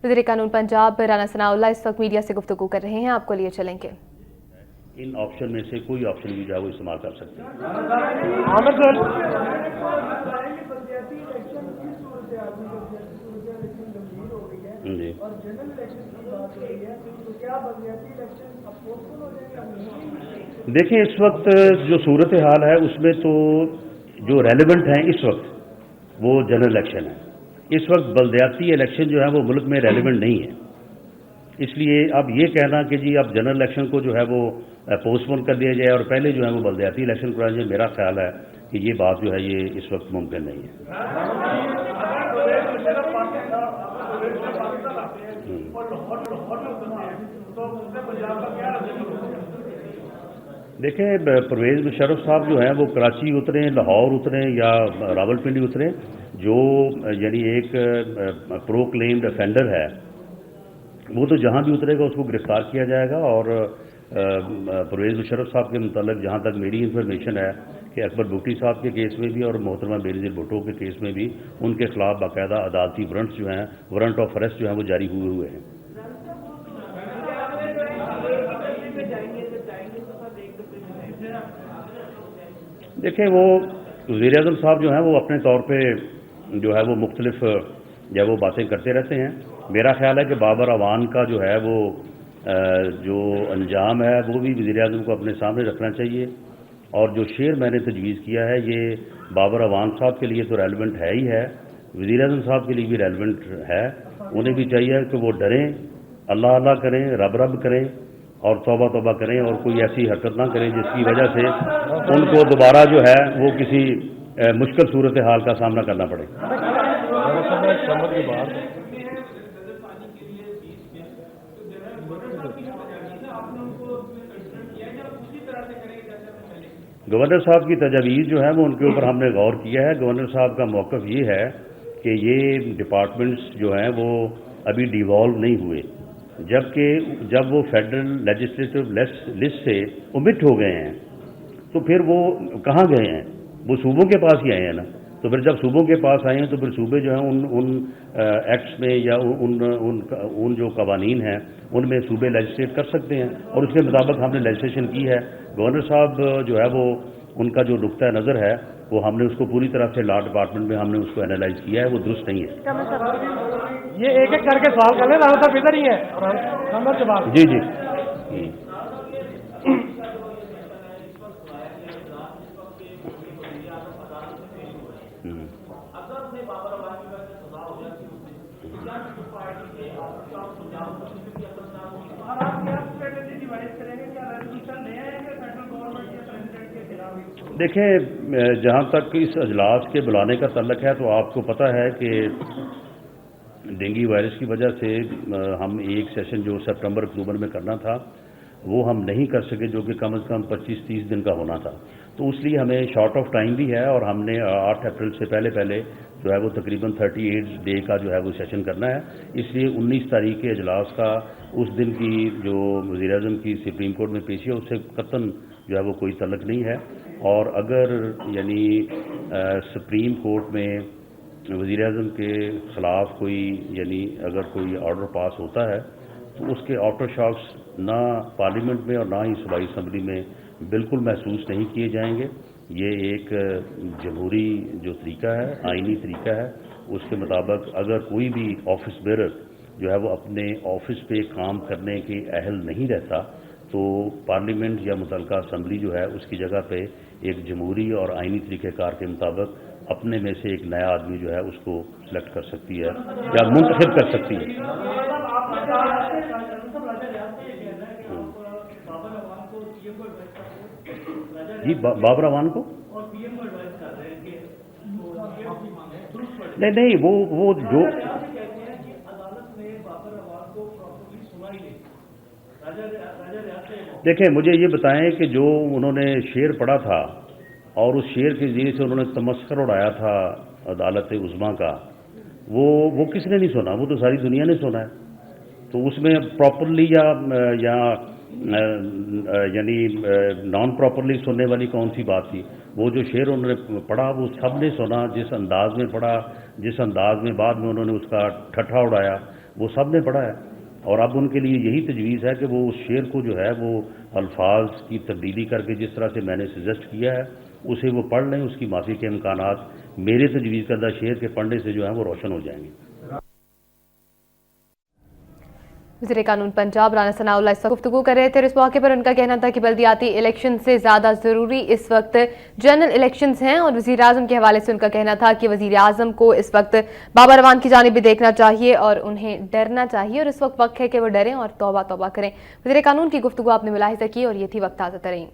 वज़ीर कानून पंजाब राना सनाउल्लाह इस वक्त मीडिया से गुफ्तगू कर रहे हैं, आपको लिए चलेंगे। इन ऑप्शन में से कोई ऑप्शन भी जो है वो इस्तेमाल कर सकते हैं। जी देखिए, इस वक्त जो सूरत हाल है उसमें तो जो रेलेवेंट हैं इस वक्त वो जनरल इलेक्शन है। इस वक्त बलदियाती इलेक्शन जो है वो मुल्क में रेलेवेंट नहीं है, इसलिए अब ये कहना कि जी अब जनरल इलेक्शन को जो है वो पोस्टपोन कर दिया जाए और पहले जो है वो बलदियाती इलेक्शन कराया जाए, मेरा ख्याल है कि ये बात जो है ये इस वक्त मुमकिन नहीं है। देखें, परवेज़ मुशर्रफ साहब जो हैं वो कराची उतरे, लाहौर उतरे या रावलपिंडी उतरे, जो यानी एक प्रोक्लेम्ड ऑफेंडर है वो तो जहाँ भी उतरेगा उसको गिरफ्तार किया जाएगा। और परवेज़ मुशर्रफ साहब के मुताल्लिक़ जहाँ तक मेरी इंफॉर्मेशन है कि अकबर भुट्टी साहब के केस में भी और मोहतरमा बेनज़ीर भुट्टो के केस में भी उनके खिलाफ बाकायदा अदालती वारंट्स जो हैं, वारंट ऑफ अरेस्ट जो हैं वो जारी हुए हैं। देखें, वो वज़ीर आज़म साहब जो हैं वो अपने तौर पे जो है वो मुख्तलिफ जो वो बातें करते रहते हैं। मेरा ख्याल है कि बाबर अवान का जो है वो जो अंजाम है वो भी वज़ीर आज़म को अपने सामने रखना चाहिए। और जो शेर मैंने तजवीज़ किया है ये बाबर अवान साहब के लिए तो रेलिवेंट है ही है, वज़ीर आज़म साहब के लिए भी रेलिवेंट है। उन्हें भी चाहिए कि वो डरें, अल्लाह अल्लाह करें, रब रब करें और तौबा तौबा करें और कोई ऐसी हरकत ना करें जिसकी वजह से उनको दोबारा जो है वो किसी मुश्किल सूरत हाल का सामना करना पड़े। गवर्नर साहब की तजवीज़ जो है वो उनके ऊपर हमने गौर किया है। गवर्नर साहब का मौक़िफ़ ये है कि ये डिपार्टमेंट्स जो हैं वो अभी डिवॉल्व नहीं हुए, जबकि जब वो फेडरल लेजिस्लेटिव लिस्ट से ओमिट हो गए हैं तो फिर वो कहाँ गए हैं, वो सूबों के पास ही आए हैं ना। तो फिर जब सूबों के पास आए हैं तो फिर सूबे जो हैं उन एक्ट्स में या उन जो कवानीन हैं उनमें सूबे लेजिस्लेट कर सकते हैं और उसके मुताबिक हमने लेजिस्लेशन की है। गवर्नर साहब जो है वो उनका जो नुक्ता नज़र है वो हमने उसको पूरी तरह से लॉ डिपार्टमेंट में हमने उसको एनालाइज किया है, वो दुरुस्त नहीं है। ये एक एक करके सवाल कर ले, राणा साहब इधर ही है। जी जी देखें, जहाँ तक इस अजलास के बुलाने का तल्लक है तो आपको पता है कि डेंगू वायरस की वजह से हम एक सेशन जो सितंबर अक्टूबर में करना था वो हम नहीं कर सके, जो कि कम से कम 25-30 दिन का होना था। तो इसलिए हमें शॉर्ट ऑफ टाइम भी है और हमने 8 अप्रैल से पहले जो है वो तकरीबन 38 डे का जो है वो सेशन करना है। इसलिए 19 तारीख के अजलास का उस दिन की जो वज़ीर आज़म की सुप्रीम कोर्ट में पेशी है उससे कतन जो है वो कोई तल्लक नहीं है। और अगर यानी सुप्रीम कोर्ट में वज़ीर आज़म के ख़िलाफ़ कोई यानी अगर कोई ऑर्डर पास होता है तो उसके आफ्टर शॉक्स ना पार्लियामेंट में और ना ही सूबाई असम्बली में बिल्कुल महसूस नहीं किए जाएंगे। ये एक जमहूरी जो तरीका है, आइनी तरीका है, उसके मुताबिक अगर कोई भी ऑफिस बेरर जो है वो अपने ऑफिस पे काम करने के अहल नहीं रहता तो पार्लियामेंट या मुतलका असम्बली जो है उसकी जगह पे एक जमहूरी और आइनी तरीक़ेकार के मुताबिक अपने में से एक नया आदमी जो है उसको सिलेक्ट कर सकती है या मुंतखब कर सकती है। जी बाबर अवान को नहीं वो जो देखें, मुझे ये बताएं कि जो उन्होंने शेर पढ़ा था और उस शेर के ज़रिए से उन्होंने तमस्खर उड़ाया था अदालत उज़्मा का, वो किसने नहीं सुना? वो तो सारी दुनिया ने सुना है। तो उसमें प्रॉपरली या यानी नॉन प्रॉपरली सुनने वाली कौन सी बात थी? वो जो शेर उन्होंने पढ़ा वो सब ने सुना, जिस अंदाज में पढ़ा, जिस अंदाज में बाद में उन्होंने उसका ठट्ठा उड़ाया, وہ سب نے پڑھا ہے، اور اب ان کے لیے یہی تجویز ہے کہ وہ اس شعر کو جو ہے وہ الفاظ کی تبدیلی کر کے جس طرح سے میں نے سجیسٹ کیا ہے اسے وہ پڑھ لیں. اس کی معافی کے امکانات میرے تجویز کردہ شعر کے پڑھنے سے جو ہیں وہ روشن ہو جائیں گے. وزیر قانون پنجاب رانا ثناء اللہ اس وقت گفتگو کر رہے تھے اور اس موقع پر ان کا کہنا تھا کہ بلدیاتی الیکشن سے زیادہ ضروری اس وقت جنرل الیکشنز ہیں، اور وزیر اعظم کے حوالے سے ان کا کہنا تھا کہ وزیر اعظم کو اس وقت بابا روان کی جانب بھی دیکھنا چاہیے اور انہیں ڈرنا چاہیے، اور اس وقت ہے کہ وہ ڈریں اور توبہ توبہ کریں. وزیر قانون کی گفتگو آپ نے ملاحظہ کی، اور یہ تھی وقت تازہ ترین.